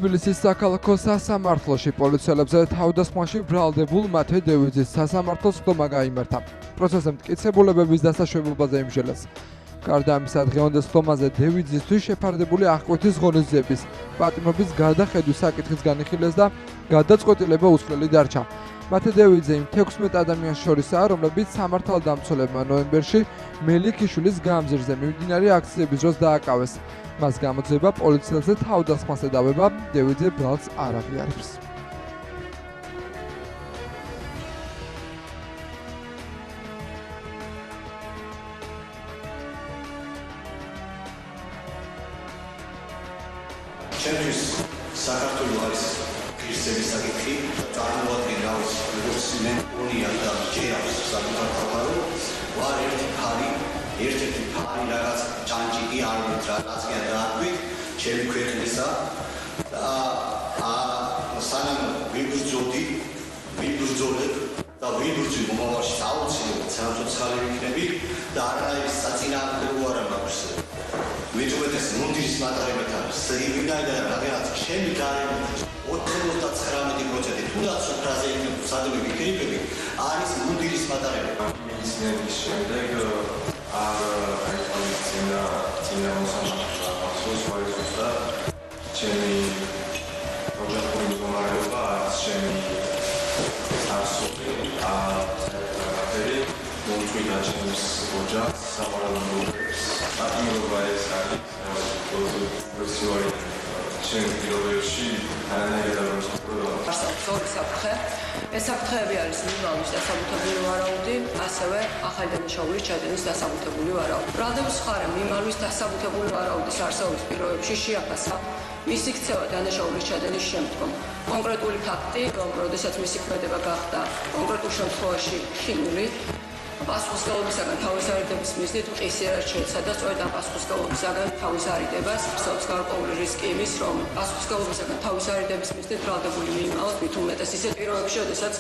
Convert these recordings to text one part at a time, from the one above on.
თბილისის საქალაქო სასამართლოში პოლიციელებზე თავდასხმაში ბრალდებულ მათე დევიძის სასამართლოს ხდომა გაიმართა. პროცესზე მტკიცებულებების დასაშვებობაზე იმსჯელეს. გარდა ამისა, დღევანდელ ხდომაზე დევიძისთვის შეფარდებული აღკვეთის ღონისძიების, პატიმრობის გადახედვის საკითხიც განიხილეს და გადაწყვეტილება უცვლელი დარჩა. მათე დევიძე იმ 16 ადამიანს შორისაა, რომლებიც სამართალდამცველებმა ნოემბერში მელიქიშვილის გამზირზე მიმდინარე აქციების დროს დააკავეს. მას გამოძიება პოლიციელზე თავდასხმას ედავება, დევიძე ბრალს არ აღიარებს. ჩემთვის საქართველოს არის ღირსების საკითხი, წარმოადგენდა როგორც მემკვიდრეა და ჯერავს საკუთარ ვარ ერთ-ერთი ფარი რაღაც ჯანჯიკი არ რაც კი დააკვით ჩემი ქვეყნისა და სანამ ვიბრძოლებ და ვიბრძვი მომავალში აუცილებლად სამწუხაროდ ვიქნები და არაერთი საწინააღმდეგო არ მაქვს. მეწვედეს მუნდირის მატარებით არის სრიმინალა რაღაც ჩემი გარემოთი 99% თუნდაც სუფრაზე იქნება სადმე ვიქრიფები არის მუნდირის მატარება. მისნების შემდეგ წინა მოსამართლოს ვაიწყოთ და ჩემი ოჯახური მდგომარეობა არის ჩემი არსობი აღწერილი მომწვიდა ჩემს ოჯახს საყვარელს პატიმრობა ეს არის პროფესიონალი ჩემი პირობებში არანაირად არ ვსწავლობ. ეს საფრთხეები არის მიმავალის დასაბუთებული ვარაუდი, ასევე ახალი დანაშაულის ჩადენის დასაბუთებული ვარაუდი. ბრალდების მხარე მიმავალის დასაბუთებული ვარაუდის არსებობის პირობებში შეაფასა მისი ქცევა დანაშაულის ჩადენის შემდგომ. კონკრეტული ფაქტი, რომ როდესაც მისი ქმედება გახდა კონკრეტულ შემთხვევაში ხილული, პასუხისმგებლობისაგან თავის არიდების მიზნით მყისიერად შეეცადა სწორედ ამ პასუხისმგებლობისაგან თავის არიდებას, ხსოვს გარკვეული რისკი იმის, რომ პასუხისმგებლობისაგან თავის არიდების მიზნით ბრალდებული მიიმალოს, მით უმეტეს ისეთ პირობებში, როდესაც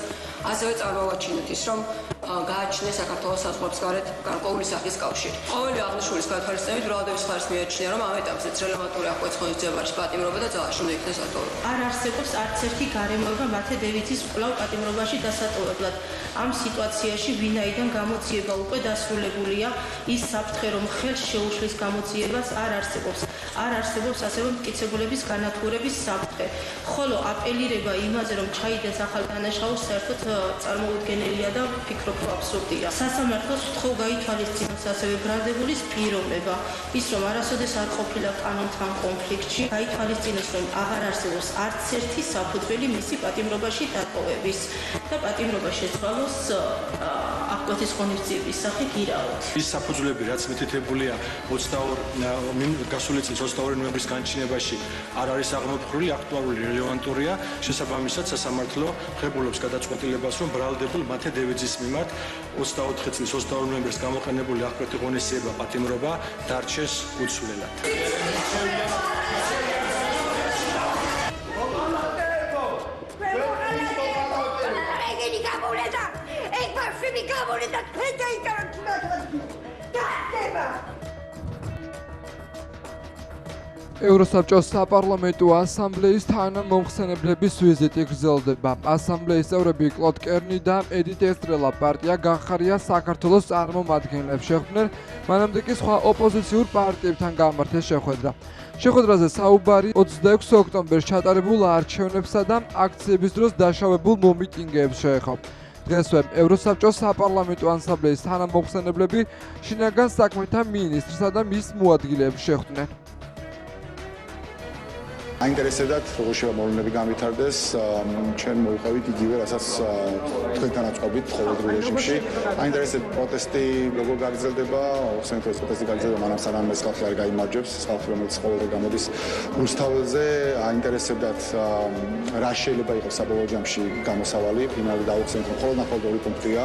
ასევე წარმოვაჩინეთ ის, რომ გააჩნია საქართველოს საზღვრებს გარეთ გარკვეული სახის კავშირი. ყოველი აღნიშნულის გათვალისწინებით ბრალდების მხარეს მიაჩნია, რომ ამ ეტაპზეც რელევანტური აღკვეთის ღონისძიებაში პატიმრობა და ძალაში უნდა იქნეს დატოვებული. არ არსებობს არც ერთი გარემოება მათე დევიძის კვლავ პატიმრობაში დასატოვებლად. ამ სიტუაციაში ვინაიდან გამოძიება უკვე დასრულებულია, ის საფრთხე, რომ ხელს შეუშლის გამოძიებას არ არსებობს. არ არსებობს ასევე მტკიცებულების განადგურების საფრთხე. ხოლო აპელირება იმაზე, რომ ჩაიდეს ახალ დანაშაულს, საერთოდ წარმოუდგენელია და ვფიქრობ, რომ აბსურდია. სასამართლოს ვთხოვ გაითვალისწინოს ასევე ბრალდებულის პიროვნება, ის რომ არასოდეს არ ყოფილა კანონთან კონფლიქტში, გაითვალისწინოს, რომ აღარ არსებობს არც ერთი საფუძველი მისი პატიმრობაში დატოვების და პატიმრობა შეცვალოს აღკვეთის ღონისძიების სახით ირაოდ. ის საფუძვლები, რაც მითითებულია გასული წლის 22 ნოემბრის განჩინებაში არ არის აღმოფხვრილი, აქტუალური, რელევანტურია. შესაბამისად, სასამართლო ღებულობს გადაწყვეტილებას, რომ ბრალდებულ მათე დევიძის მიმართ 24 წლის 22 ნოემბრის გამოყენებული აღკვეთი ღონისძიება პატიმრობა დარჩეს უცვლელად. ევროსაბჭოს საპარლამენტო ასამბლეის თანამომხსენებლების ვიზიტი გრძელდება. ასამბლეის წევრები კლოდ კერნი და ედით ესტრელა პარტია გახარია საქართველოს წარმომადგენლებს შეხვდნენ, მანამდე კი სხვა ოპოზიციურ პარტიებთან გამართეს შეხვედრა. შეხვედრაზე საუბარი 26 ოქტომბერს ჩატარებულ არჩევნებსა და აქციების დროს დაშავებულ მომიტინგეებს შეეხო. დღესვე ევროსაბჭოს საპარლამენტო ასამბლეის თანამომხსენებლები შინაგან საქმეთა მინისტრსა და მის მოადგილეებს შეხვდნენ. აინტერესებდათ როგორ შეიძლება მოვლენები განვითარდეს, ჩვენ მოვიყავით იგივე, რასაც თქვენთანაც ყვებით ყოველდღიურ რეჟიმში. აინტერესებდათ პროტესტი როგორ გაგრძელდება, ხსენით ეს პროტესტი გაგრძელდება, მანამ სანამ ეს ხალხი არ გაიმარჯვებს, ხალხი რომელიც ყოველდღე გამოდის რუსთაველზე. აინტერესებდათ რა შეიძლება იყოს საბოლოო ჯამში გამოსავალი, ფინალი დაუხსენეთ, რომ მხოლოდ ორი პუნქტია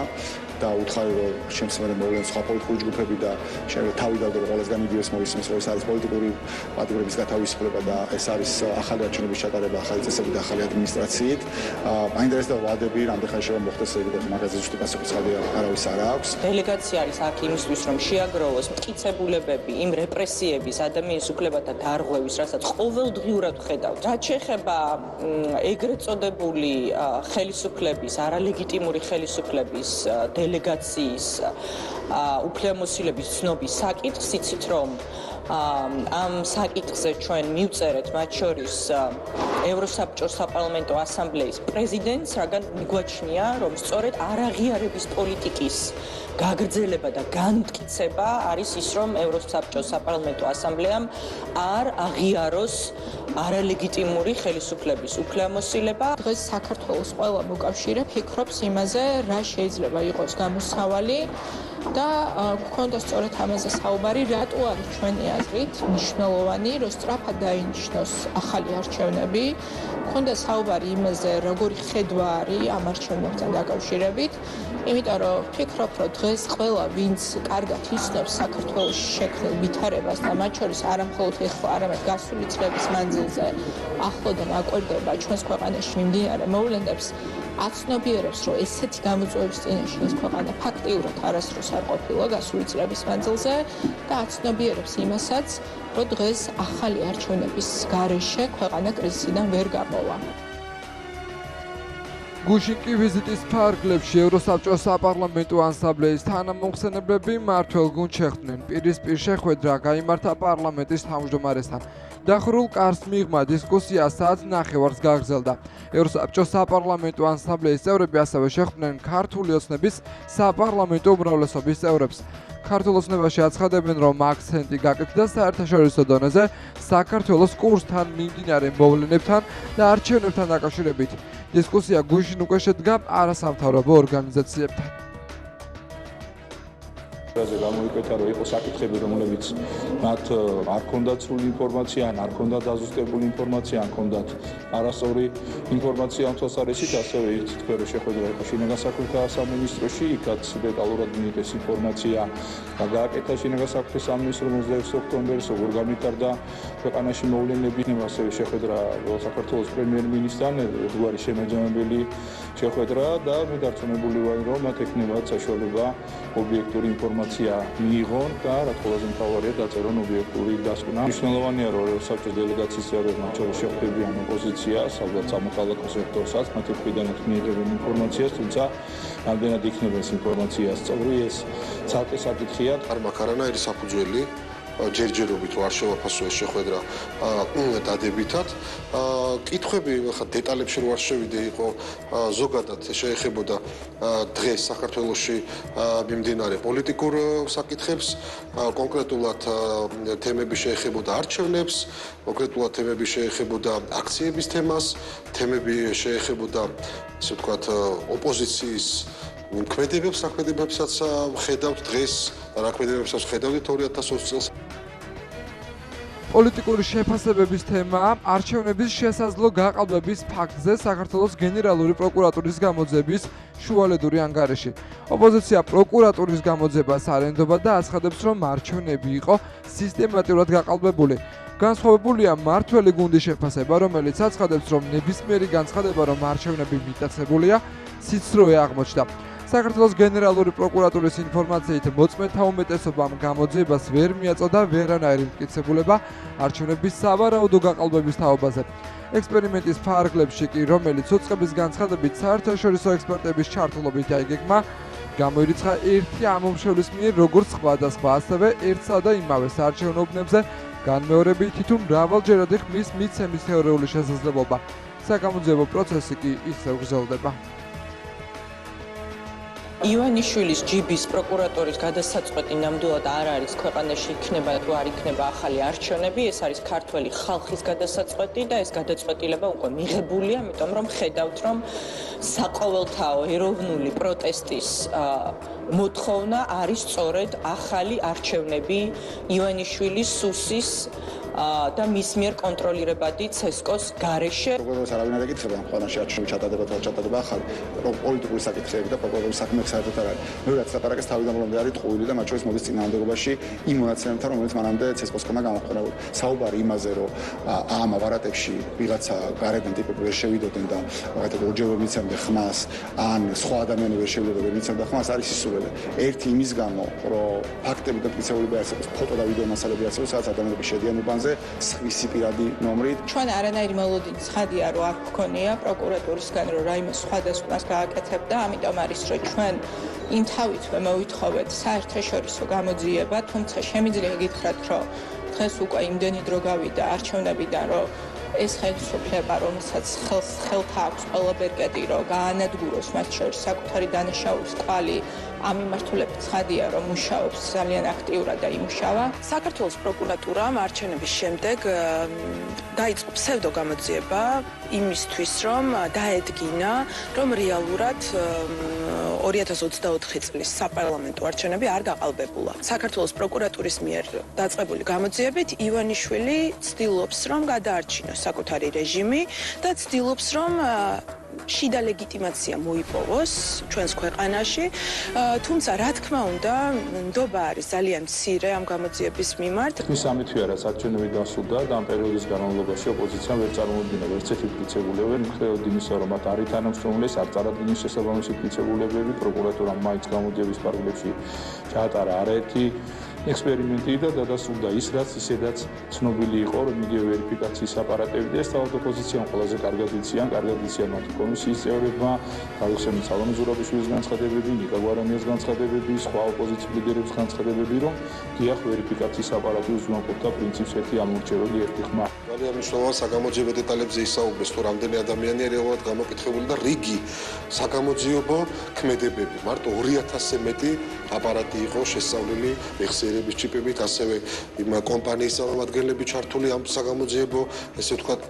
და უთხარი, რომ ჩემს მერე მოვლენ სხვა პოლიტიკური ჯგუფები და შეიძლება თავი დავდო, რომ ყველასგან იგივეს მოისმის, რომ ეს არის პოლიტიკური პატიმრების გათავისუფლება და ეს არის ახალი არჩევნების ჩატარება ახალი წესებით, ახალი ადმინისტრაციით. მაინტერესდა ვადები, რამდენი ხანი შეიძლება მოხდეს ეგრეთ მაგაზე ზუსტი პასუხისმგებელი არავის არ აქვს. დელეგაცია არის აქ იმისთვის, რომ შეაგროვოს მტკიცებულებები იმ რეპრესიების, ადამიანის უფლებათა დარღვევის, რასაც ყოველდღიურად ვხედავთ. რაც შეეხება ეგრეთ წოდებული ხელისუფლების, არალეგიტიმური ხელისუფლების დელეგაციის უფლებამოსილების ცნობის საკითხს, იცით რომ ამ საკითხზე ჩვენ მივწერეთ მათ შორის ევროსაბჭოს საპარლამენტო ასამბლეის პრეზიდენტს, რადგან მიგვაჩნია, რომ სწორედ არაღიარების პოლიტიკის გაგრძელება და განმტკიცება არის ის, რომ ევროსაბჭოს საპარლამენტო ასამბლეამ არ აღიაროს არალეგიტიმური ხელისუფლების უფლებამოსილება. დღეს საქართველოს ყველა მოკავშირე ფიქრობს იმაზე, რა შეიძლება იყოს გამოსავალი და გვქონდა სწორედ ამაზე საუბარი, რატო არის ჩვენი აზრით მნიშვნელოვანი, რომ სწრაფად დაინიშნოს ახალი არჩევნები. გვქონდა საუბარი იმაზე, როგორი ხედვა არის ამ არჩევნებთან დაკავშირებით, იმიტომ რომ ვფიქრობ, რომ დღეს ყველა ვინც კარგად იცნობს საქართველოს შექმნილ ვითარებას და მათ შორის არამხოლოდ ეხლა, არამედ გასული წლების მანძილზე ახლოდან აკვირდება ჩვენს ქვეყანაში მიმდინარე მოვლენებს, აცნობიერებს, რომ ესეთი გამოწვევების წინაშე ეს ქვეყანა ფაქტიურად არასდროს არ ყოფილა გასული წლების მანძილზე და აცნობიერებს იმასაც, რომ დღეს ახალი არჩევნების გარეშე ქვეყანა კრიზისიდან ვერ გამოვა. გუშინკი ვიზიტის ფარგლებში ევროსაბჭოს საპარლამენტო ასამბლეის თანამომხსენებლები მმართველ გუნდს შეხვდნენ. პირისპირ შეხვედრა გაიმართა პარლამენტის თავმჯდომარესთან. დახურულ კარს მიღმა დისკუსია საათ ნახევარს გაგრძელდა. ევროსაბჭოს საპარლამენტო ასამბლეის წევრები ასევე შეხვდნენ ქართული ოცნების საპარლამენტო უმრავლესობის წევრებს. ქართულ ოცნებაში აცხადებენ, რომ აქცენტი გაკეთდა საერთაშორისო დონეზე საქართველოს კურსთან მიმდინარე მოვლენებთან და არჩევნებთან დაკავშირებით. დისკუსია გუშინ უკვე შედგა არასამთავრობო ორგანიზაციებთან. გამოიკვეთა, რომ იყო საკითხები, რომლებიც მათ არ ჰქონდათ სრული ინფორმაცია, ან არ ჰქონდათ დაზუსტებული ინფორმაცია, ან ჰქონდათ არასწორი ინფორმაცია ამ თვალსაზრისით, ასევე თქვენ რომ შეხვედრა იყო შინაგან საქმეთა სამინისტროში, იქაც დეტალურად მიიღეს ინფორმაცია და გააკეთა შინაგან საქმეთა სამინისტრო 26 ოქტომბერს, როგორ განვითარდა ქვეყანაში მოვლენები, ასევე შეხვედრა საქართველოს პრემიერ-მინისტრთან, ერთგვარი შემაჯამებელი შეხვედრა და მე დარწმუნებული ვარ, რომ მათ ექნებათ საშუალება ობიექტური ინფორმაცია მიიღონ და რაც ყველაზე მთავარია დაწერონ ობიექტური დასკვნა. მნიშვნელოვანია, რომ საბჭოს დელეგაციის წევრები მათ შორის შეხვდებიან ოპოზიციას, ალბათ სამოქალაქო სექტორსაც, მათი მხრიდანაც მიიღებენ ინფორმაციას, თუმცა რამდენად იქნება ეს ინფორმაცია სწორი, ეს ცალკე საკითხია. არ მაქვს არანაირი საფუძველი ჯერჯერობით არ შევაფასო ეს შეხვედრა დადებითად. კითხვები ხა დეტალებში რო არ შევიდე, იყო ზოგადად შეეხებოდა დღეს საქართველოში მიმდინარე პოლიტიკურ საკითხებს, კონკრეტულად თემები შეეხებოდა არჩევნებს, კონკრეტულად თემები შეეხებოდა აქციების თემას, თემები შეეხებოდა ასე ვთქვათ ოპოზიციის ქმედებებს, საქმედებებსაც ხედავთ დღეს, რა ქმედებებსაც ხედავთ 2020 წელს. პოლიტიკური შეფასებების თემაა არჩევნების შესაძლო გაყალბების ფაქტზე საქართველოს გენერალური პროკურატურის გამოძიების შუალედური ანგარიში. ოპოზიცია პროკურატურის გამოძიებას არ ენდობა და აცხადებს, რომ არჩევნები იყო სისტემატურად გაყალბებული. განსხვავებულია მმართველი გუნდის შეფასება, რომელიც აცხადებს, რომ ნებისმიერი განცხადება, რომ არჩევნები მიტაცებულია, სიცრუე აღმოჩნდა. საქართველოს გენერალური პროკურატურის ინფორმაციით მოწმეთა უმეტესობამ გამოძიებას ვერ მიაწოდა ვერანაირი მტკიცებულება არჩევნების სავარაუდო გაყალბების თაობაზე. ექსპერიმენტის ფარგლებში კი, რომელიც უწყების განცხადებით საერთაშორისო ექსპერტების ჩართულობით აიგეგმა, გამოირიცხა ერთი ამომრჩევლის მიერ როგორც სხვადასხვა, ასევე ერთსა და იმავე საარჩევნო განმეორებითი თუ მრავალჯერადი ხმის მიცემის თეორიული შესაძლებლობა. საგამოძიებო პროცესი კი ისევ გრძელდება. ივანიშვილის ჯიბის პროკურატურის გადასაწყვეტი ნამდვილად არ არის ქვეყანაში იქნება თუ არ იქნება ახალი არჩევნები, ეს არის ქართველი ხალხის გადასაწყვეტი და ეს გადაწყვეტილება უკვე მიღებულია, ამიტომ რომ ხედავთ, რომ საყოველთაო ეროვნული პროტესტის მოთხოვნა არის სწორედ ახალი არჩევნები ივანიშვილის სუსის და მის მიერ კონტროლირებადი CSKA-ს გარეშე. პროკურორს არავინ არ ეკითხება ამ ყველანში არჩევნები ჩატარდება თუ არ ჩატარდება ახალი პოლიტიკური საკითხები და პროკურორის საქმე საერთოდ არ არის. მე რაც ლაპარაკეს თავიდან ბოლომდე არის ტყუილი და მათ შორის მოდის წინააღმდეგობაში იმ მონაცემებთან, რომელიც მანამდე CSKA-სკომა გამოყენებოდა. საუბარი იმაზე, რომ ამ აპარატებში ვიღაცა გარედან ტიპები ვერ შევიდოდნენ და მაგათად ორჯერ მიცემდა ხმას, ან სხვა ადამიანები ვერ შევიდოდნენ მიცემდა ხმას, არის სისულელე. ერთი იმის გამო, რომ ფაქტები და მტკიცებულება არსებობს, ფოტო და ვიდეო მასალები არსებობს, სადაც ადამიანები შედიან უბანზე, სხვისი პირადი ნომრით. ჩვენ არანაირი მელოდინი ცხადია, რომ არ გქონია პროკურატურისგან, რომ რაიმე სხვადასხვას გააკეთებდა, ამიტომ არის, რომ ჩვენ იმ თავითვე მოვითხოვეთ საერთაშორისო გამოძიება, თუმცა შემიძლია გითხრათ, რომ დღეს უკვე იმდენი დრო გავიდა არჩევნებიდან, რომ ეს ხელისუფლება, რომელსაც ხელთ აქვს ყველა ბერკეტი, რომ გაანადგუროს მათ შორის საკუთარი დანაშაულის კვალი, ამ მიმართულებით ცხადია, რომ მუშაობს ძალიან აქტიურად და იმუშავა. საქართველოს პროკურატურამ არჩევნების შემდეგ დაიწყო ფსევდო გამოძიება იმისთვის, რომ დაედგინა, რომ რეალურად 2024 წლის საპარლამენტო არჩევნები არ გაყალბებულა. საქართველოს პროკურატურის მიერ დაწყებული გამოძიებით ივანიშვილი ცდილობს, რომ გადაარჩინოს საკუთარი რეჟიმი და ცდილობს, რომ შიდა ლეგიტიმაცია მოიპოვოს ჩვენს ქვეყანაში, თუმცა რა თქმა უნდა, ნდობა არის ძალიან მცირე ამ გამოძიების მიმართ. ის ამით ვიარაც არჩევნები დასრულდა და ამ პერიოდის განმავლობაში ოპოზიციამ ვერ წარმოუდგინა ვერც ერთი მტკიცებულება, მიუხედავად იმისა, რომ მათ არ ითანამშრომლეს, არ წარადგინეს შესაბამისი მტკიცებულებები, პროკურატურამ მაინც გამოძიების პარალელში ჩაატარა არაერთი ექსპერიმენტი და დადასტურდა ის, რაც ისედაც ცნობილი იყო, რომ იგივე ვერიფიკაციის აპარატები და ეს თავად ოპოზიციამ ყველაზე კარგად იციან მათი კომისიის წევრებმა, გავიხსენოთ სალომე ზურაბიშვილის განცხადებები, ნიკა გვარამიას განცხადებები, სხვა ოპოზიციის ლიდერების განცხადებები, რომ დიახ ვერიფიკაციის აპარატი უზრუნველყოფდა პრინციპს ერთი ამორჩეველი ერთი ხმა. ძალიან მნიშვნელოვან საგამოძიებო დეტალებზე ისაუბრეს, თუ რამდენი ადამიანია რეალურად გამოკითხებული და რიგი საგამოძიებო ქმედებები. მარტო 2000-ზე მეტი აპარატი იყო შესწავლილი მეხსიერების ჩიპებით, ასევე იმ კომპანიის წარმომადგენლები ჩართული ამ საგამოძიებო, ესე ვთქვათ,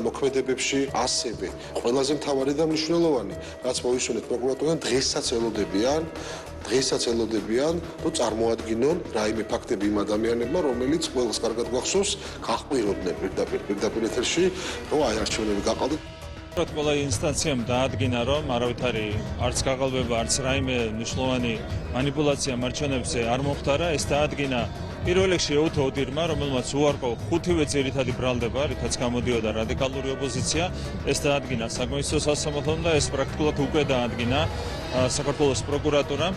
მოქმედებებში, ასევე ყველაზე მთავარი და მნიშვნელოვანი, რაც მოვისმენთ პროკურატურიდან, დღესაც ელოდებიან, რომ წარმოადგინონ რაიმე ფაქტები იმ ადამიანებმა, რომელიც ყველას კარგად გახსოვს, გაჰყვიროდნენ პირდაპირ ეთერში, რომ აი არჩევნები გაყალბდა. ყველა ინსტანციამ დაადგინა, რომ არავითარი არც გაყალბება, არც რაიმე მნიშვნელოვანი მანიპულაცია მარჩვენებზე არ მოხდარა, ეს დაადგინა პირველ რიგში ეუთო ოდირმა, რომელმაც უარყო 5-ვე ძირითადი ბრალდება, რითაც გამოდიოდა რადიკალური ოპოზიცია, ეს დაადგინა საკონსტიტუციო სასამართლომ და ეს პრაქტიკულად უკვე დაადგინა საქართველოს პროკურატურამ.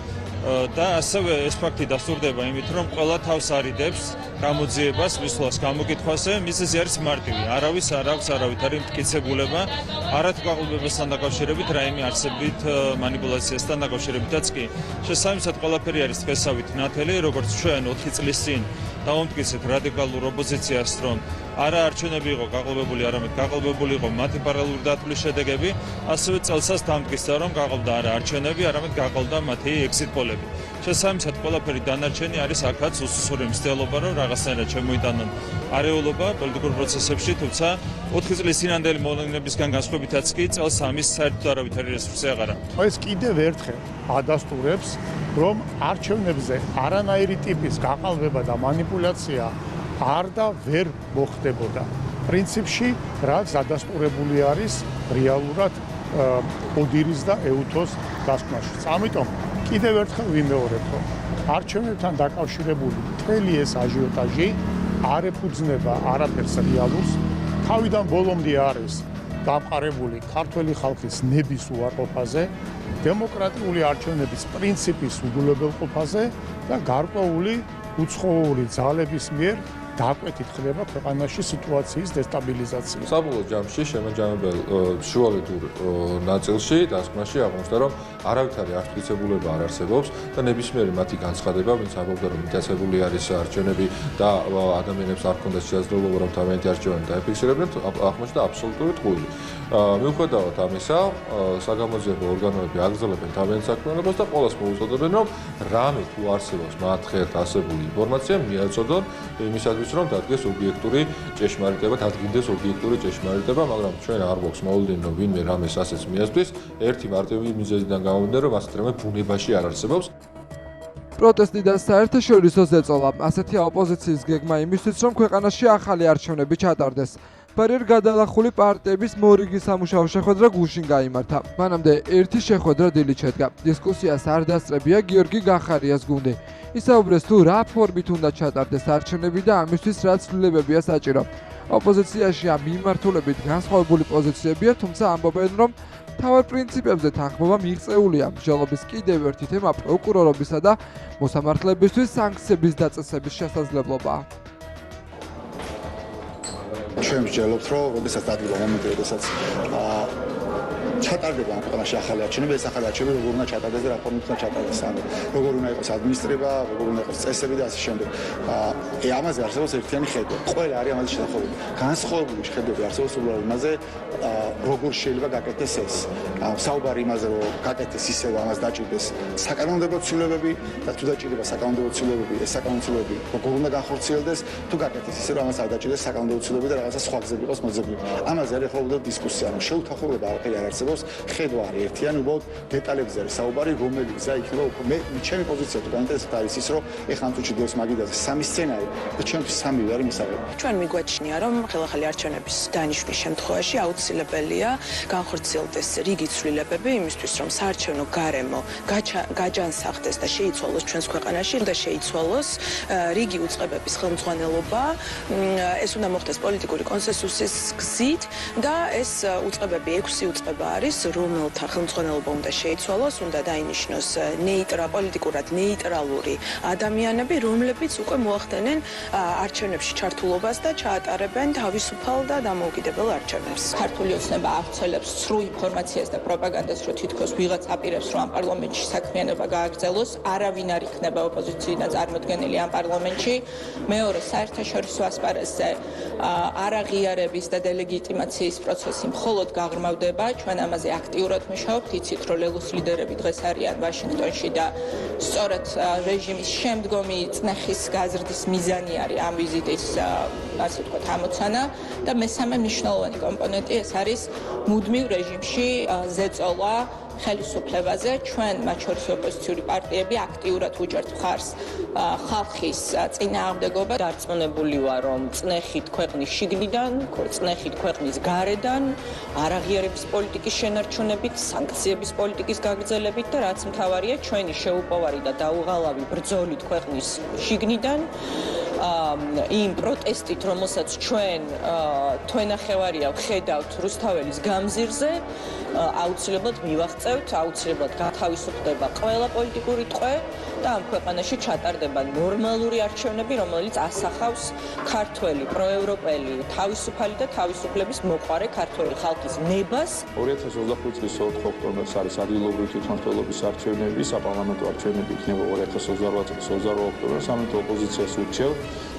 და ასევე ეს ფაქტი დასტურდება იმით, რომ ყველა თავს არიდებს გამოძიებას მისვლას გამოკითხვაზე, მიზეზი არის მარტივი. არავის არ აქვს არავითარი მტკიცებულება, არათუ გაყალბებასთან დაკავშირებით, რაიმე არსებით მანიპულაციასთან დაკავშირებითაც კი. შესაბამისად, ყველაფერი არის დღესავით ნათელი, როგორც ჩვენ 4 წლის წინ დავამტკიცეთ რადიკალურ ოპოზიციას, რომ არა არჩევნები იყო გაყალბებული, არამედ გაყალბებული იყო მათი პარალელური დათვლის შედეგები, ასევე წელსაც დამტკიცდა, რომ გაყალბდა არა არჩევნები, არამედ გაყალბდა მათი exit poll-ები. შესაბამისად, ყველაფერი დანარჩენი არის აქაც უსუსური მცდელობა, რომ რაღაცნაირად შემოიტანონ არეულობა პოლიტიკურ პროცესებში, თუმცა 4 წლის წინანდელი მოვლენებისგან განსხვავებითაც კი წელს ამის საერთოდ არავითარი რესურსი აღარა. ეს კიდევ ერთხელ ადასტურებს, რომ არჩევნებზე არანაირი ტიპის გაყალბება და მანიპულაცია არ და ვერ მოხდებოდა. პრინციპში, რაც ადასტურებული არის რეალურად ოდირის და ეუთოს დასკვნაში. ამიტომ კიდევ ერთხელ ვიმეორებ, რომ არჩევნებთან დაკავშირებული მთელი ეს აჟიოტაჟი არ ეფუძნება არაფერს რეალურს, თავიდან ბოლომდე არის დამყარებული ქართველი ხალხის ნების უარყოფაზე, დემოკრატიული არჩევნების პრინციპის უგულებელყოფაზე და გარკვეული უცხოური ძალების მიერ დაკვეთით ხდება ქვეყანაში სიტუაციის დესტაბილიზაცია. საბოლოო ჯამში შემაჯამებელ შუალედურ ნაწილში დასკვნაში აღმოჩნდა, რომ არავითარი არტიკულებულება არ არსებობს და ნებისმიერი მათი განცხადება, ვინც ამბობდა, რომ მიტაცებული არის არჩევნები და ადამიანებს არ ჰქონდათ შესაძლებლობა, რომ თავიანთი არჩევნები დაეფიქსირებდნენ, აღმოჩნდა აბსოლუტური ტყუილი. მიუხედავად ამისა, საგამოძიებო ორგანოები აგრძელებენ თავიანთ საქმიანობას და ყველას მოუწოდებენ, რომ რამე თუ არსებობს მათ ხელთ ასებული ინფორმაცია, მიაწოდონ იმისათვის, რომ დადგეს ობიექტური ჭეშმარიტება, დადგინდეს ობიექტური ჭეშმარიტება, მაგრამ ჩვენ არ გვაქვს მოვლენი, რომ ვინმე რამეს ასეც მიასწრის, ერთი მარტივი მიზეზიდან გამომდინარე, რომ ასეთ რამე ბუნებაში არ არსებობს. პროტესტი და საერთაშორისო ზეწოლა. ასეთია ოპოზიციის გეგმა იმისთვის, რომ ქვეყანაში ახალი არჩევნები ჩატარდეს. ბარიერ გადალახული პარტიების მორიგი სამუშაო შეხვედრა გუშინ გაიმართა. მანამდე ერთი შეხვედრა დილით შედგა. დისკუსიას არ დასწრებია გიორგი გახარიას გუნდი. ისაუბრეს თუ რა ფორმით უნდა ჩატარდეს არჩევნები და ამისთვის რა ცვლილებებია საჭირო. ოპოზიციაში ამ მიმართულებით განსხვავებული პოზიციებია, თუმცა ამბობენ, რომ თავარ პრინციპებზე თანხმობა მიღწეულია. მსჯელობის კიდევ ერთი თემა პროკურორობისა და მოსამართლებისთვის სანქციების დაწესების შესაძლებლობაა. ჩვენ ვსჯელობთ, რომ როდესაც დადგება მომენტი, როდესაც ჩატარდება ამ ქვეყანაში ახალი არჩევნები, ეს ახალი არჩევნები როგორ უნდა ჩატარდეს და რა ფორმით უნდა ჩატარდეს, ანუ როგორ უნდა იყოს ადმინისტრება, როგორ უნდა იყოს წესები და ასე შემდეგ. ამაზე არსებობს ერთიანი ხედვა. ყველა არის ამაზე შეთანხმებული. განსხვავებული ხედვები არსებობს უბრალოდ იმაზე, როგორ შეიძლება გაკეთდეს ეს. საუბარი იმაზე, რომ გაკეთდეს ისე, რომ ამას დაჭირდეს საკანონმდებლო ცვლილებები და თუ დაჭირდება საკანონმდებლო ცვლილებები, ეს საკანონმდებლო ცვლილებები როგორ უნდა განხორციელდეს, თუ გაკეთდეს ისე, რომ ამას არ დაჭირდეს საკანონმდებლო ცვლილებები და რაღაცა სხვა გზები იყოს მოძებნილი. ამაზე არის ახლა უდავ დისკუსია, რომ შეუთანხმოება არაფერი არ არსებობს. ხედვა არის ერთიანი, უბრალოდ დეტალებზე არის საუბარი, რომელი გზა იქნება უფრო. ჩემი პოზიცია თუ გაინტერესებთ არის ის, რომ ეხლა ამ წუთში დევს მაგიდაზე სამი სცენარი და ჩემთვის სამივე არის მისაღები. ჩვენ მიგვაჩნია, რომ ხელახალი არჩევნების დანიშვნის შემთხვევაში აუცილებელია განხორციელდეს რიგი ცვლილებები იმისთვის, რომ საარჩევნო გარემო გაჯანსაღდეს და შეიცვალოს ჩვენს ქვეყანაში და შეიცვალოს რიგი უწყებების ხელმძღვანელობა. ეს უნდა მოხდეს პოლიტიკური კონსენსუსის გზით და ეს უწყებები 6 უწყება არის, რომელთა ხელმძღვანელობა უნდა შეიცვალოს, უნდა დაინიშნოს პოლიტიკურად ნეიტრალური ადამიანები, რომლებიც უკვე მოახდენენ არჩევნებში ჩართულობას და ჩაატარებენ თავისუფალ და დამოუკიდებელ არჩევნებს. ქართული ოცნება ავრცელებს სრულ ინფორმაციას და პროპაგანდას, რომ თითქოს ვიღაც აპირებს, რომ ამ პარლამენტში საქმიანობა გააგრძელოს, არავინ არ იქნება ოპოზიციიდან წარმოდგენილი ამ პარლამენტში. მეორე, საერთაშორისო ასპარეზზე არაღიარების და დელეგიტიმაციის პროცესი მხოლოდ გაღრმავდება. ჩვენ ამაზე აქტიურად მუშაობთ, იცით, რომ ლელუს ლიდერები დღეს არიან ვაშინგტონში და სწორედ რეჟიმის შემდგომი წნეხის გაზრდის მიზანი არის ამ ვიზიტის, ასე ვთქვათ, ამოცანა და მესამე მნიშვნელოვანი კომპონენტი ეს არის მუდმივ რეჟიმში ზეწოლა ხელისუფლებაზე. ჩვენ, მათ შორის ოპოზიციური პარტიები, აქტიურად ვუჭერთ მხარს ხალხის წინააღმდეგობა. დარწმუნებული ვარ, რომ წნეხით ქვეყნის შიგნიდან, წნეხით ქვეყნის გარედან, არაღიარების პოლიტიკის შენარჩუნებით, სანქციების პოლიტიკის გაგრძელებით და რაც მთავარია, ჩვენი შეუპოვარი და დაუღალავი ბრძოლით ქვეყნის შიგნიდან, იმ პროტესტით, რომელსაც ჩვენ თვენახევარია ვხედავთ რუსთაველის გამზირზე, აუცილებლად მივაღწევთ, აუცილებლად გათავისუფლდება ყველა პოლიტიკური ტყვე და ამ ქვეყანაში ჩატარდება ნორმალური არჩევნები, რომელიც ასახავს ქართველი, პროევროპელი, თავისუფალი და თავისუფლების მოყვარე ქართველი ხალხის ნებას. 2025 წლის 4 ოქტომბერს არის ადგილობრივი თვითმმართველობის არჩევნები, საპარლამენტო არჩევნები იქნება 2028 წლის 28 ოქტომბერს. ამით ოპოზიციას ურჩევ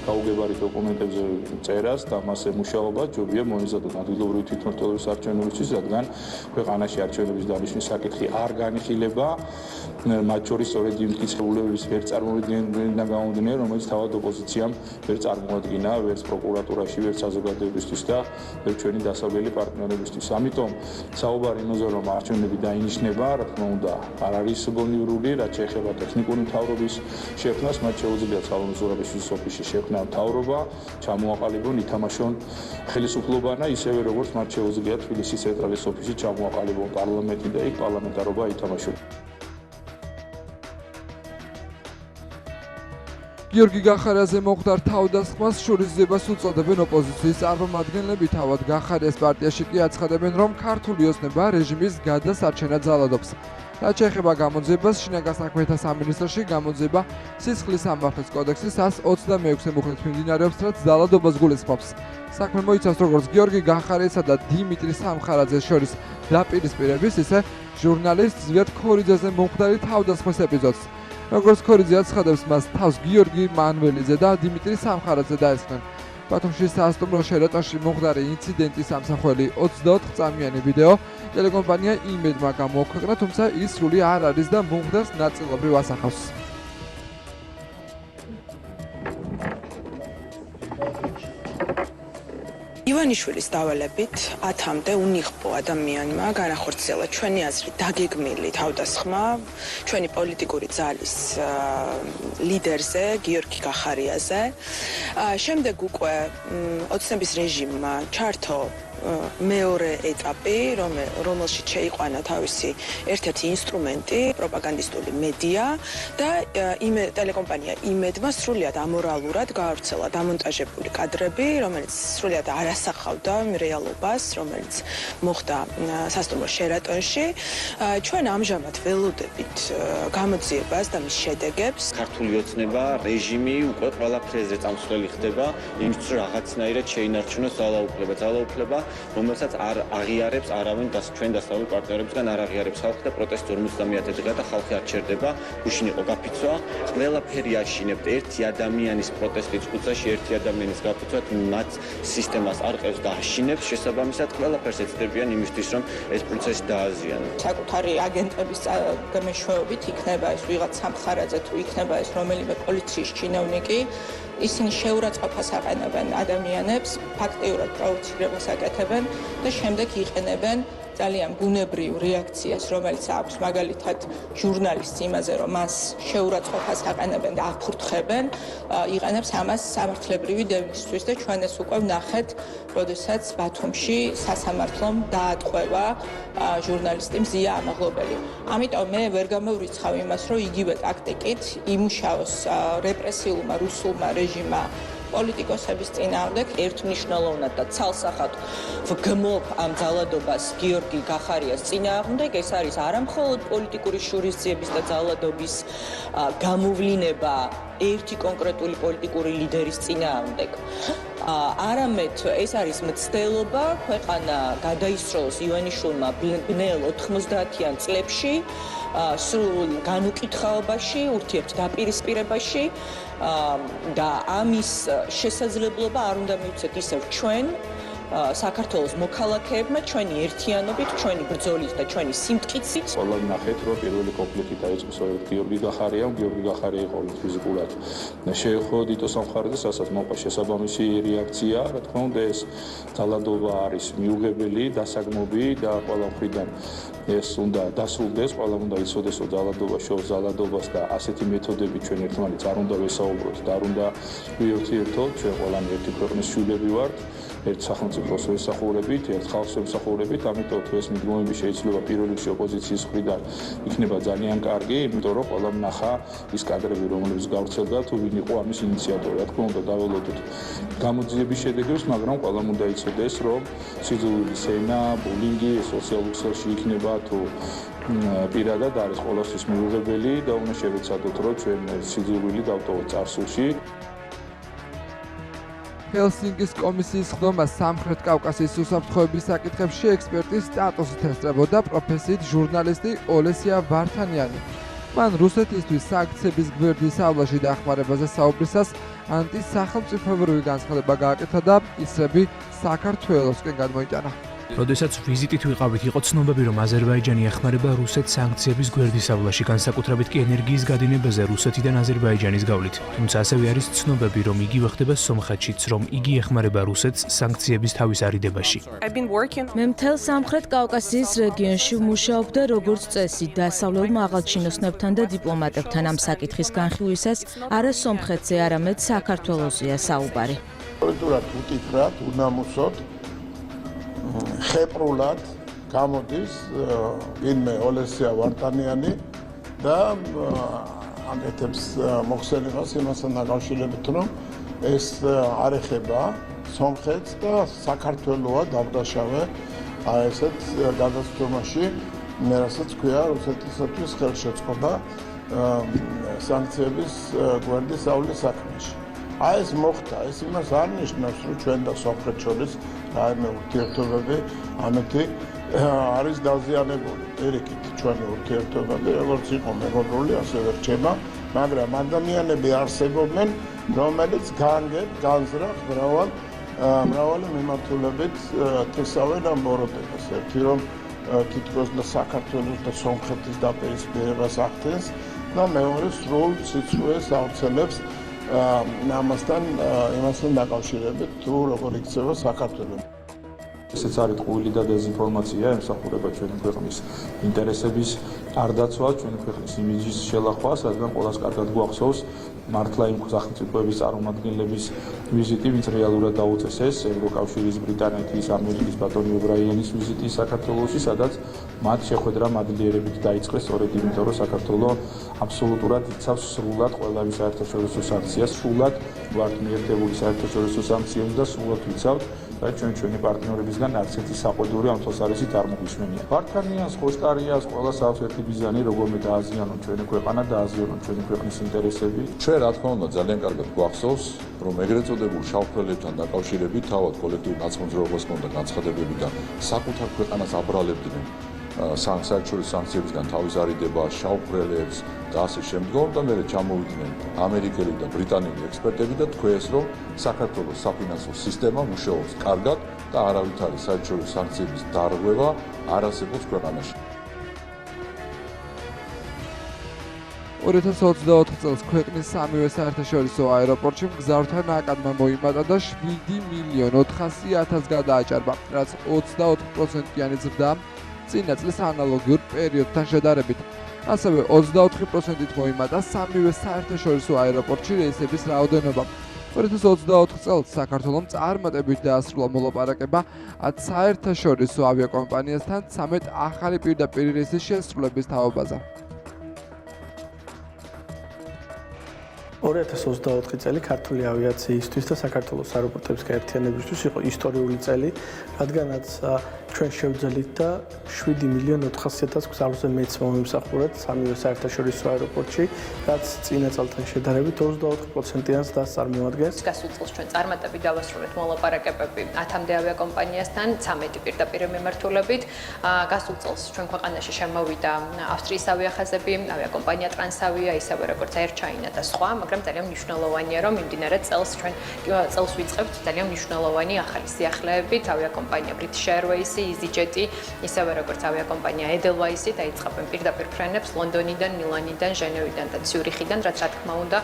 გაუგებარი დოკუმენტებზე წერას და მასზე მუშაობა ჯობია მოიზადოთ ადგილობრივი თვითმმართველობის არჩევნებისთვის, რადგან ქვეყანაში არჩევნების დანიშვნის საკითხი არ განიხილება, მათ შორის სწორედ იმ მტკიცებულებების ვერ წარმოადგენიდან გამომდინარე, რომელიც თავად ოპოზიციამ ვერ წარმოადგინა, ვერც პროკურატურაში, ვერც საზოგადოებისთვის და ჩვენი დასავლელი პარტნიორებისთვის. ამიტომ საუბარი იმაზე, რომ არჩევნები დაინიშნება, რა თქმა უნდა, არ არის გონივრული, რაც შეეხება ტექნიკური მთავრობის შექმნას, მათ შეუძლიათ სალომე ზურაბიშვილის ოფისში შექმნა მთავრობა, ჩამოაყალიბონ, ითამაშონ ხელისუფლებანა, ისევე როგორც მათ შეუძლიათ თბილისის ცენტრალის ოფისში ჩამოაყალიბონ პარლამენტი და იქ პარლამენტარობა ითამაშონ. გიორგი გახარიაზე მოხდარ თავდასხმას შურისძიებას უწოდებენ ოპოზიციის წარმომადგენლები. თავად გახარიას პარტიაში კი აცხადებენ, რომ ქართული ოცნება რეჟიმის გადასარჩენად ძალადობს. რაც შეეხება გამოძიებას, შინაგან საქმეთა სამინისტროში გამოძიება სისხლის სამართლის კოდექსის 126 მუხლით მიმდინარეობს, რაც ძალადობას გულისხმობს. საქმე მოიცავს როგორც გიორგი გახარიასა და დიმიტრი სამხარაძეს შორის დაპირისპირების, ისე ჟურნალისტ ზვიად ქორიძეზე მომხდარი თავდასხმის ეპიზოდს. როგორც ქორიძე აცხადებს, მას თავს გიორგი მანველიძე და დიმიტრი სამხარაძე დაესხნენ. ბათუმში საასტუმრო შერატონში მომხდარი ინციდენტის ამსახველი 24 წამიანი ვიდეო ტელეკომპანია იმედმა გამოაქვეყნა, თუმცა ის სრული არ არის და მომხდარს ნაწილობრივ ასახავს. ივანიშვილის დავალებით 10-მდე უნიხბო ადამიანმა განახორციელა ჩვენი აზრით დაგეგმილი თავდასხმა ჩვენი პოლიტიკური ძალის ლიდერზე გიორგი გახარიაზე. შემდეგ უკვე ოცნების რეჟიმმა ჩართო მეორე ეტაპი, რომელშიც შეიყვანა თავისი ერთ-ერთი ინსტრუმენტი, პროპაგანდისტული მედია და ტელეკომპანია იმედმა სრულიად ამორალურად გაავრცელა დამონტაჟებული კადრები, რომელიც სრულიად არ ასახავდა რეალობას, რომელიც მოხდა სასტუმრო შერატონში. ჩვენ ამჟამად ველოდებით გამოძიებას და მის შედეგებს. ქართული ოცნება, რეჟიმი უკვე ყველა ფრეზზე წამსვლელი ხდება, იმისთვის რომ რაღაცნაირად შეინარჩუნოს ძალაუფლება, რომელსაც არ აღიარებს არავინ ჩვენ დასავლურ პარტნიორებისგან არ აღიარებს ხალხი და პროტესტი 50-ე დღეა და ხალხი არ ჩერდება. გუშინ იყო გაფიცვა, ყველაფერი აშინებთ ერთი ადამიანის პროტესტის ხუცაში, ერთი ადამიანის გაფიცვად მათ სისტემას არ ყევს და აშინებს, შესაბამისად ყველაფერს ეცდებიან იმისთვის, რომ ეს პროცესი დააზიანოს. საკუთარი აგენტების მეშვეობით იქნება ეს ვიღაც სამხარაძე თუ იქნება ეს რომელიმე პოლიციის ჩინოვნიკი, ისინი შეურაცხყოფას აყენებენ ადამიანებს, ფაქტიურად პროვოცირებას აკეთებენ და შემდეგ იყენებენ ძალიან ბუნებრივ რეაქციას, რომელიც აქვს მაგალითად ჟურნალისტს იმაზე, რომ მას შეურაცხყოფას აყენებენ და აფურთხებენ, იყენებს ამას სამართლებრივი დევისისთვის და ჩვენ ეს უკვე ვნახეთ, როდესაც ბათუმში სასამართლომ დაატყვევა ჟურნალისტი მზია ამაღლობელი. ამიტომ მე ვერ გამოვრიცხავ იმას, რომ იგივე ტაქტიკით იმუშაოს რეპრესიულმა რუსულმა რეჟიმმა პოლიტიკოსების წინააღმდეგ ერთმნიშვნელოვნად და ცალსახად ვგმობ ამ ძალადობას გიორგი გახარიას წინააღმდეგ. ეს არის არამხოლოდ პოლიტიკური შურისძიების და ძალადობის გამოვლინება ერთი კონკრეტული პოლიტიკური ლიდერის წინააღმდეგ. არამედ ეს არის მცდელობა ქვეყანა გადაისროლოს ივანიშვილმა ბნელ 90-იან წლებში სრულ განუკითხაობაში, ურთიერთდაპირისპირებაში და ამის შესაძლებლობა არ უნდა მივცეთ ისევ ჩვენ საქართველოს მოქალაქეებმა ჩვენი ერთიანობით, ჩვენი ბრძოლით და ჩვენი სიმტკიცით. ყველა ნახეთ, რომ პირველი კონფლიქტი დაიწყო გიორგი გახარიამ, გიორგი გახარია იყო ფიზიკურად. შეეხო დიტო სამხარაძეს, ასაც მოყვა შესაბამისი რეაქცია, რა თქმა უნდა ეს ძალადობა არის მიუღებელი, დასაგმობი და ყველა მხრიდან ეს უნდა დასრულდეს, ყველა უნდა იცოდეს, რომ ძალადობა შორს ძალადობას და ასეთი მეთოდები ჩვენ ერთმანეთს არ უნდა ვესაუბროთ და არ უნდა ვიურთიერთოთ, ჩვენ ყველანი ერთი ქვეყნის შვილები ვართ. ერთ სახელმწიფოს ვესახურებით, ერთ ხალხს ვესახურებით, ამიტომ თუ ეს მიდგომები შეიძლება პირველ რიგში ოპოზიციის მხრიდან იქნება ძალიან კარგი, იმიტომ რომ ყველა ნახა ის კადრები, რომლებიც გავრცელდა, თუ ვინ იყო ამის ინიციატორი. რა თქმა უნდა, დაველოდოთ გამოძიების შედეგებს, მაგრამ ყველამ უნდა იცოდეს, რომ სიძულვილის ენა, ბულინგი სოციალურ ქსელში იქნება თუ პირადად არის ყოველთვის მიუღებელი და უნდა შევეცადოთ, რომ ჩვენ სიძულვილი დავტოვოთ წარსულში. ჰელსინკის კომისიის ხდომა სამხრეთ კავკასიის უსაფრთხოების საკითხებში ექსპერტის სტატუსით ესწრებოდა პროფესიით ჟურნალისტი ოლესია ვართანიანი. მან რუსეთისთვის სანქციების გვერდის ავლაში დახმარებაზე საუბრისას ანტისახელმწიფოებრივი განცხადება გააკეთა და ისრები საქართველოსკენ გადმოიტანა. როდესაც ვიზიტით ვიყავით, იყო ცნობები, რომ აზერბაიჯანი ეხმარება რუსეთს სანქციების გვერდის ავლაში, განსაკუთრებით კი ენერგიის გადინებაზე რუსეთიდან აზერბაიჯანის გავლით. თუმცა ასევე არის ცნობები, რომ იგივე ხდება სომხეთშიც, რომ იგი ეხმარება რუსეთს სანქციების თავის არიდებაში. მე მთელ სამხრეთ კავკასიის რეგიონში ვმუშაობდა როგორც წესი დასავლელ მაღალჩინოსნებთან და დიპლომატებთან ამ საკითხის განხილვისას არა სომხეთზე, არამედ საქართველოსია საუბარი. პოლიტურად უტიტრად, უნამუსოდ ხეპრულად გამოდის ვინმე ოლესია ვარტანიანი და აკეთებს მოხსენებას იმასთან დაკავშირებით, რომ ეს არ ეხება სომხეთს და საქართველოა დავდაშავე ესეთ გადაცემაში, რასაც ქვია რუსეთისათვის ხელშეწყობა სანქციების გვერდის ავლის საქმეში. ეს მოხდა, ეს იმას არ ნიშნავს, რომ ჩვენ და სომხეთ შორის რაიმე ურთიერთობები ამეთი არის დაზიანებული. პირიქით, ჩვენი ურთიერთობები, როგორც იყო მეგობრული, ასევე რჩება, მაგრამ ადამიანები არსებობენ, რომელიც განზრახ მრავალი მიმართულებით თესავენ ამ ბოროტებას. ერთი რომ თითქოს და საქართველოს და სომხეთის დაპირისპირებას ახდენს და მეორე სრულ სიცრუეს აუცილებს ამასთან იმასთან დაკავშირებით თუ როგორ იქცევა საქართველო. ესეც არის ტყუილი და დეზინფორმაცია, ემსახურება ჩვენი ქვეყნის ინტერესების არ დაცვა, ჩვენი ქვეყნის იმიჯის შელახვა, სადღაც ყველას კარგად გვახსოვს მართლა იმ სახელმწიფოების წარმომადგენლების ვიზიტი, ვინც რეალურად დაუწეს ეს ევროკავშირის, ბრიტანეთის, ამერიკის ბატონი ობრაიანის ვიზიტი საქართველოში, სადაც მათ შეხვედრა მადლიერებით დაიწყეს სწორედ იმიტომ, რომ საქართველო აბსოლუტურად იცავს სრულად ყველავი საერთაშორისო სანქციას, სრულად ვართ მიერთებული საერთაშორისო სანქციებს და სრულად ვიცავთ და ჩვენი პარტნიორებისგან არც ერთი საყვედური ამ თვალსაზრისით არ მოგვისმენია. ბარქანიანს, ხოშტარიას, ყველას აქვს ერთი ბიზანი, როგორმე დააზიანონ ჩვენი ქვეყანა, დააზიანონ ჩვენი ქვეყნის ინტერესები. ჩვენ რა თქმა უნდა ძალიან კარგად გვახსოვს, რომ ეგრეთ წოდებულ შავფრელებთან დაკავშირებით თავად კოლექტიურ ნაცმოძრაობას ჰქონდა განცხადებები და საკუთარ ქვეყანას აბრალებდნენ საერთაშორისო სანქციებისგან თავის არიდება შავფრელებს და ასე შემდგომ და მერე ჩამოვიდნენ ამერიკელი და ბრიტანელი ექსპერტები და თქვეს, რომ საქართველოს საფინანსო სისტემა მუშაობს კარგად და არავით არის საერთაშორისო სანქციების დარღვევა არ არსებობს ქვეყანაში. 2024 წელს ქვეყნის სამივე საერთაშორისო აეროპორტში მგზავრთა ნაკადმა მოიმატა და 7.400.000 გადააჭარბა, რაც 24%-იანი ზრდაა წინა წლის ანალოგიურ პერიოდთან შედარებით. ასევე 24%-ით მოიმატა სამივე საერთაშორისო აეროპორტში რეისების რაოდენობა. 2024 წელს საქართველოს წარმატებით დაასრულა მოლაპარაკება 10 საერთაშორისო ავიაკომპანიასთან 13 ახალი პირდაპირ რეისის შესრულების თაობაზე. 2024 წელი ქართული ავიაციისთვის და საქართველოს აეროპორტების გაერთიანებისთვის იყო ისტორიული წელი, რადგანაც ჩვენ შევძელით და 7.400.000 გზავრზე მეც მომიმსახურეთ სამივე საერთაშორისო აეროპორტში, რაც წინა წელთან შედარებით 24%-იან ზრდას წარმოადგენს. გასულ წელს ჩვენ წარმატებით დავასრულეთ მოლაპარაკებები 10-მდე ავიაკომპანიასთან 13 პირდაპირ მიმართულებით. გასულ წელს ჩვენ ქვეყანაში შემოვიდა ავსტრიის ავიახაზები, ავიაკომპანია ტრანსავია, ისევე როგორც Air China და სხვა, მაგრამ ძალიან მნიშვნელოვანია, რომ მიმდინარე წელს ჩვენ წელს ვიწყებთ ძალიან მნიშვნელოვანი ახალი სიახლეებით, ავიაკომპანია British Airways, EasyJet, ისევე როგორც ავიაკომპანია Edelweiss დაიწყებენ პირდაპირ ფრენებს ლონდონიდან, მილანიდან, ჟენევიდან და ციურიხიდან, რაც რა თქმა უნდა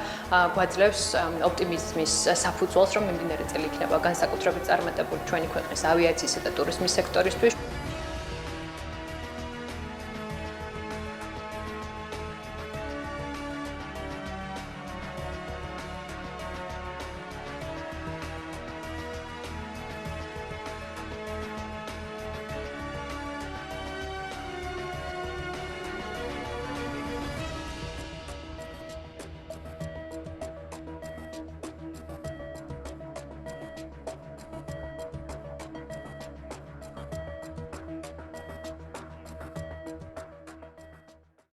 გვაძლევს ოპტიმიზმის საფუძველს, რომ მიმდინარე წელი იქნება განსაკუთრებით წარმატებული ჩვენი ქვეყნის ავიაციისა და ტურიზმის სექტორისთვის.